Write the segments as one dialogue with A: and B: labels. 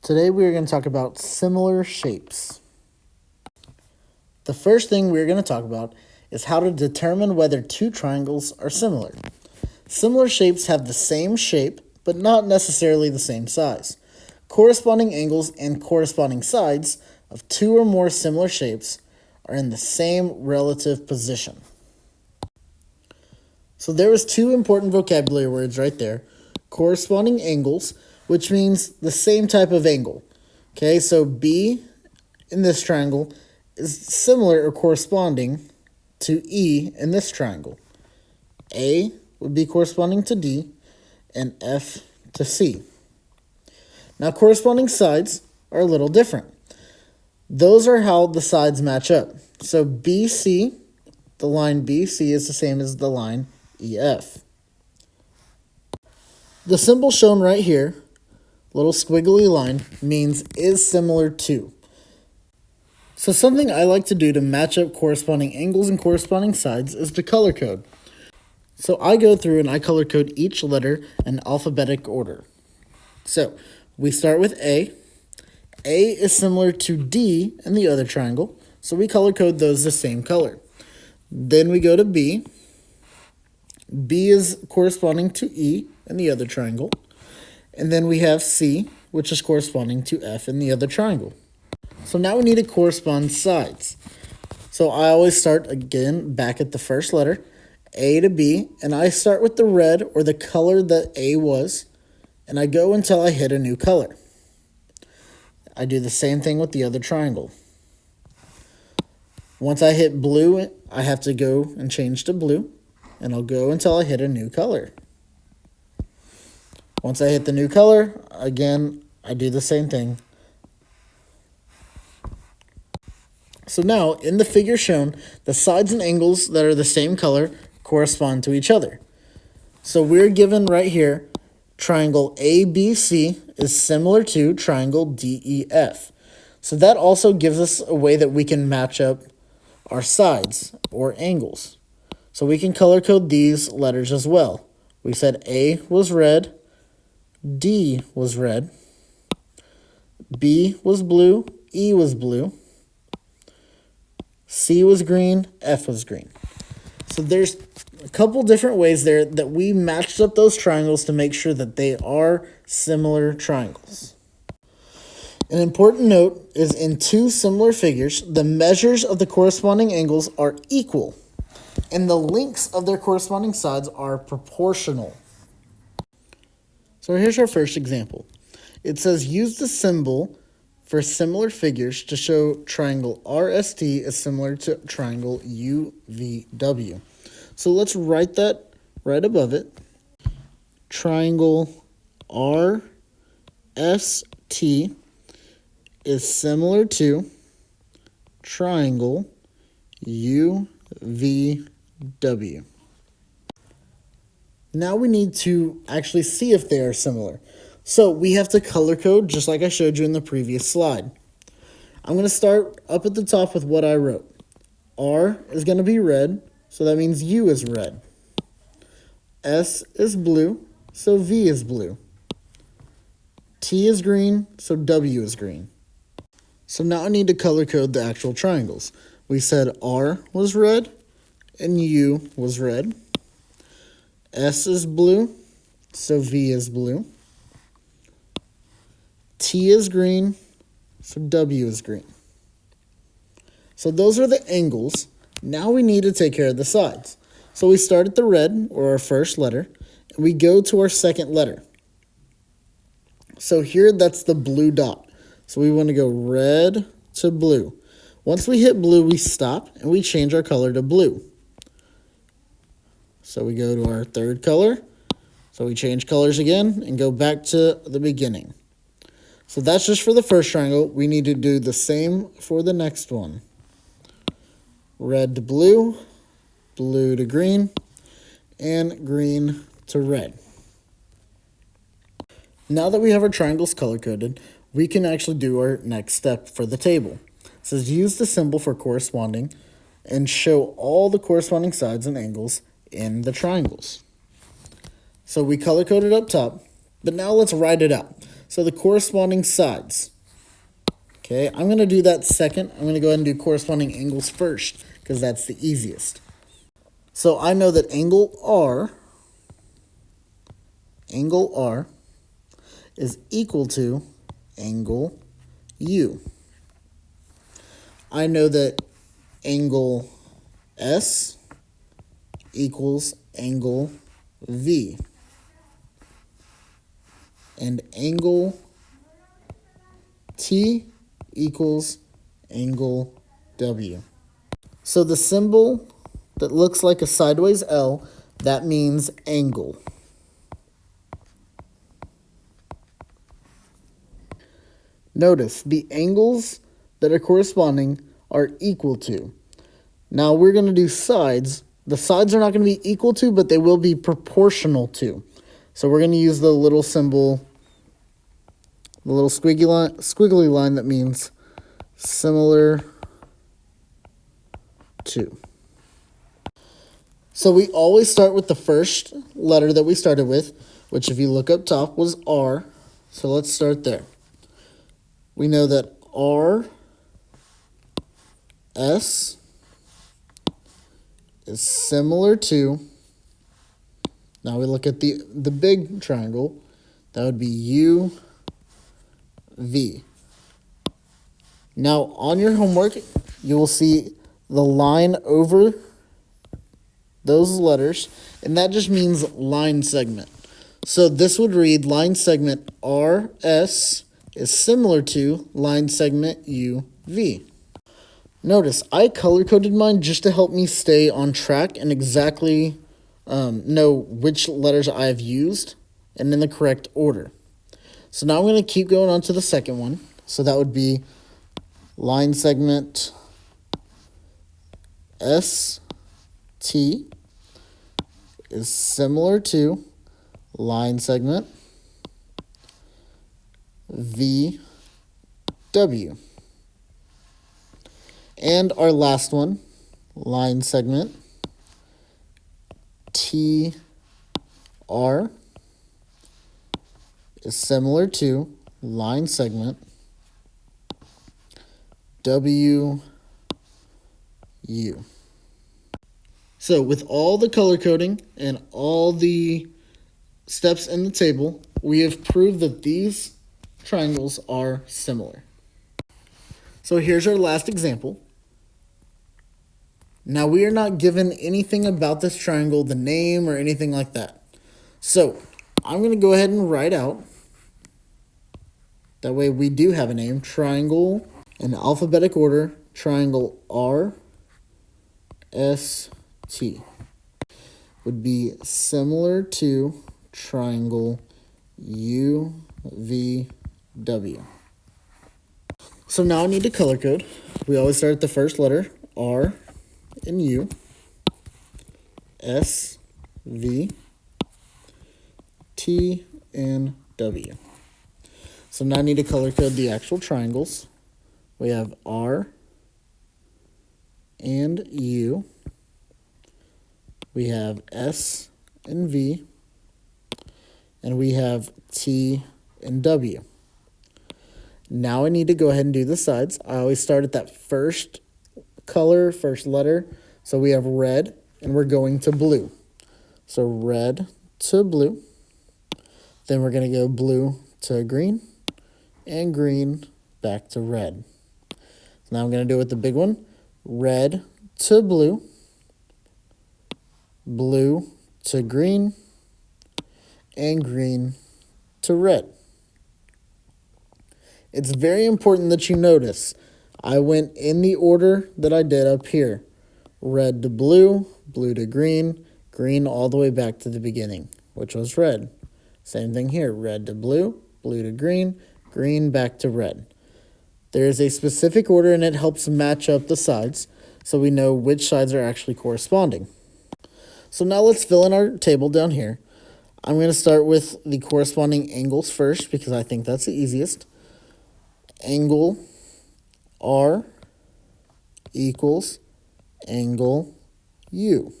A: Today we are going to talk about similar shapes. The first thing we're going to talk about is how to determine whether two triangles are similar. Similar shapes have the same shape, but not necessarily the same size. Corresponding angles and corresponding sides of two or more similar shapes are in the same relative position. So there was two important vocabulary words right there. Corresponding angles, which means the same type of angle. Okay, so B in this triangle is similar or corresponding to E in this triangle. A would be corresponding to D and F to C. Now corresponding sides are a little different. Those are how the sides match up. So BC, the line BC is the same as the line EF. The symbol shown right here, little squiggly line, means is similar to. So something I like to do to match up corresponding angles and corresponding sides is to color code. So I go through and I color code each letter in alphabetic order. So we start with A. A is similar to D in the other triangle, so we color code those the same color. Then we go to B. B is corresponding to E in the other triangle. And then we have C, which is corresponding to F in the other triangle. So now we need to correspond sides. So I always start again back at the first letter, A to B, and I start with the red or the color that A was, and I go until I hit a new color. I do the same thing with the other triangle. Once I hit blue, I have to go and change to blue, and I'll go until I hit a new color. Once I hit the new color, again, I do the same thing. So now, in the figure shown, the sides and angles that are the same color correspond to each other. So we're given right here, triangle ABC is similar to triangle DEF. So that also gives us a way that we can match up our sides or angles. So we can color code these letters as well. We said A was red, D was red, B was blue, E was blue, C was green, F was green. So there's a couple different ways there that we matched up those triangles to make sure that they are similar triangles. An important note is in two similar figures, the measures of the corresponding angles are equal, and the lengths of their corresponding sides are proportional. So here's our first example. It says use the symbol for similar figures to show triangle RST is similar to triangle UVW. So let's write that right above it. Triangle RST is similar to triangle UVW. Now we need to actually see if they are similar. So we have to color code just like I showed you in the previous slide. I'm going to start up at the top with what I wrote. R is going to be red, so that means U is red. S is blue, so V is blue. T is green, so W is green. So now I need to color code the actual triangles. We said R was red and U was red. S is blue, so V is blue. T is green, so W is green. So those are the angles. Now we need to take care of the sides. So we start at the red, or our first letter, and we go to our second letter. So here, that's the blue dot. So we want to go red to blue. Once we hit blue, we stop, and we change our color to blue. So we go to our third color. So we change colors again and go back to the beginning. So that's just for the first triangle. We need to do the same for the next one. Red to blue, blue to green, and green to red. Now that we have our triangles color-coded, we can actually do our next step for the table. It says use the symbol for corresponding and show all the corresponding sides and angles in the triangles. So we color-coded up top, but now let's write it out. So the corresponding sides. Okay, I'm going to do that second. I'm going to go ahead and do corresponding angles first because that's the easiest. So I know that angle R is equal to angle U. I know that angle S equals angle V. And angle T equals angle W. So the symbol that looks like a sideways L, that means angle. Notice the angles that are corresponding are equal to. Now we're going to do sides. The sides are not going to be equal to, but they will be proportional to. So we're going to use the little symbol, the little squiggly line that means similar to. So we always start with the first letter that we started with, which if you look up top was R. So let's start there. We know that R, S is similar to, now we look at the big triangle, that would be U, V. Now on your homework, you will see the line over those letters, and that just means line segment. So this would read line segment RS is similar to line segment UV. Notice I color-coded mine just to help me stay on track and exactly know which letters I've used and in the correct order. So now I'm going to keep going on to the second one. So that would be line segment ST is similar to line segment VW. And our last one, line segment TR is similar to line segment WU. So with all the color coding and all the steps in the table, we have proved that these triangles are similar. So here's our last example. Now we are not given anything about this triangle, the name or anything like that. So I'm going to go ahead and write out, that way we do have a name, triangle in alphabetic order, triangle RST would be similar to triangle UVW. So now I need to color code. We always start at the first letter, R and U, S, V, T, and W. So now I need to color code the actual triangles. We have R and U. We have S and V. And we have T and W. Now I need to go ahead and do the sides. I always start at that first color, first letter. So we have red, and we're going to blue. So red to blue. Then we're going to go blue to green, and green back to red. So now I'm going to do it with the big one. Red to blue, blue to green, and green to red. It's very important that you notice I went in the order that I did up here. Red to blue, blue to green, green all the way back to the beginning, which was red. Same thing here, red to blue, blue to green, green back to red. There is a specific order and it helps match up the sides so we know which sides are actually corresponding. So now let's fill in our table down here. I'm going to start with the corresponding angles first because I think that's the easiest. Angle R equals angle U.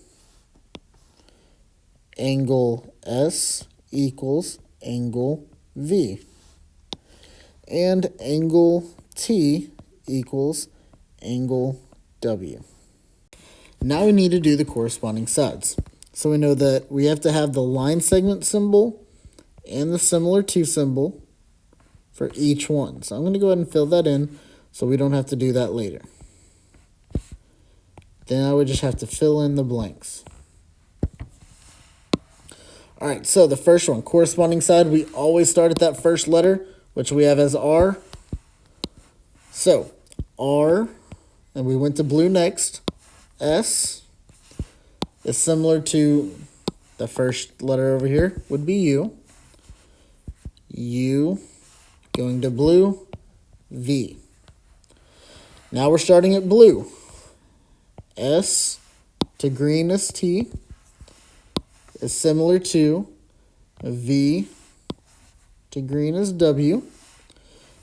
A: Angle S equals angle V. and angle T equals angle W. Now we need to do the corresponding sides. So we know that we have to have the line segment symbol and the similar to symbol for each one. So I'm going to go ahead and fill that in so we don't have to do that later. Then I would just have to fill in the blanks. All right, so the first one, corresponding side, we always start at that first letter, which we have as R. So R, and we went to blue next. S is similar to the first letter over here, would be U. U, going to blue, V. Now we're starting at blue. S to green is T, is similar to V to green is W.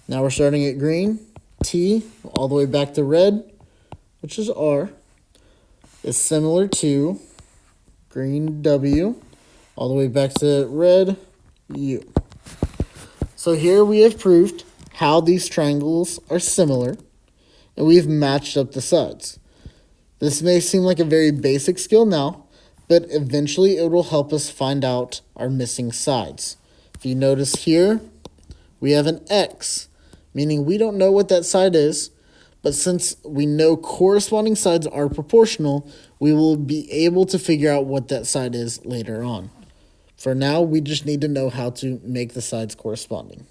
A: Now we're starting at green, T, all the way back to red, which is R, is similar to green W, all the way back to red, U. So here we have proved how these triangles are similar, and we've matched up the sides. This may seem like a very basic skill now, but eventually it will help us find out our missing sides. If you notice here, we have an X, meaning we don't know what that side is, but since we know corresponding sides are proportional, we will be able to figure out what that side is later on. For now, we just need to know how to make the sides corresponding.